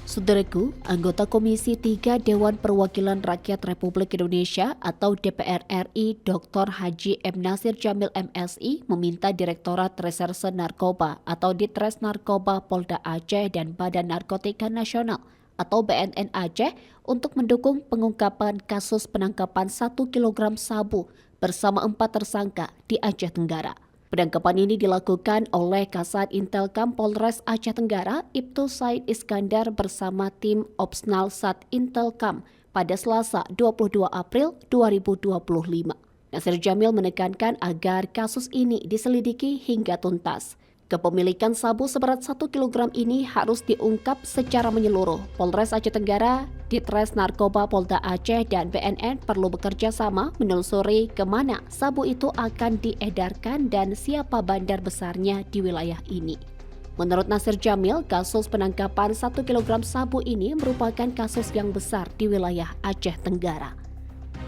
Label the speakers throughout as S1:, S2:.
S1: Saudaraku, anggota Komisi 3 Dewan Perwakilan Rakyat Republik Indonesia atau DPR RI Dr. Haji M. Nasir Jamil MSI meminta Direktorat Reserse Narkoba atau Ditres Narkoba Polda Aceh dan Badan Narkotika Nasional atau BNN Aceh untuk mendukung pengungkapan kasus penangkapan 1 kg sabu bersama 4 tersangka di Aceh Tenggara. Penangkapan ini dilakukan oleh Kasat Intelkam Polres Aceh Tenggara, Ibtu Said Iskandar bersama tim Opsnal Sat Intelkam pada Selasa 22 April 2025. Nasir Jamil menekankan agar kasus ini diselidiki hingga tuntas. Kepemilikan sabu seberat 1 kg ini harus diungkap secara menyeluruh. Polres Aceh Tenggara, Ditres Narkoba Polda Aceh dan BNN perlu bekerja sama menelusuri kemana sabu itu akan diedarkan dan siapa bandar besarnya di wilayah ini. Menurut Nasir Jamil, kasus penangkapan 1 kg sabu ini merupakan kasus yang besar di wilayah Aceh Tenggara.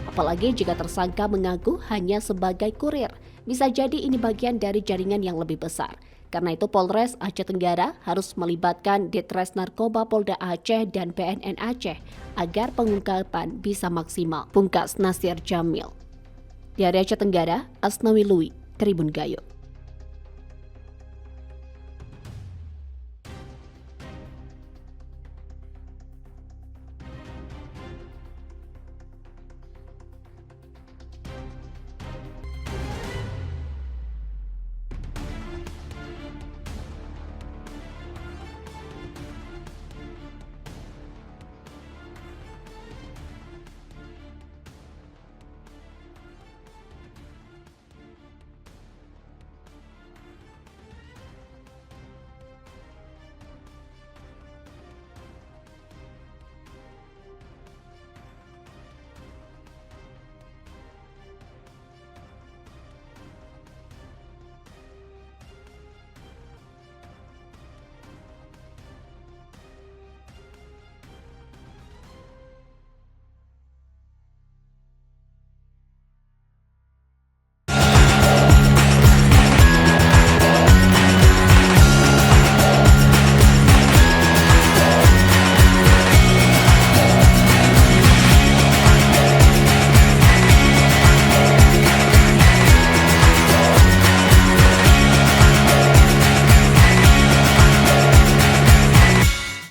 S1: Apalagi jika tersangka mengaku hanya sebagai kurir, bisa jadi ini bagian dari jaringan yang lebih besar. Karena itu Polres Aceh Tenggara harus melibatkan Ditres Narkoba Polda Aceh dan BNN Aceh agar pengungkapan bisa maksimal. Pungkas Nasir Jamil. Dari Aceh Tenggara, Asnawi Lui, Tribun Gayo.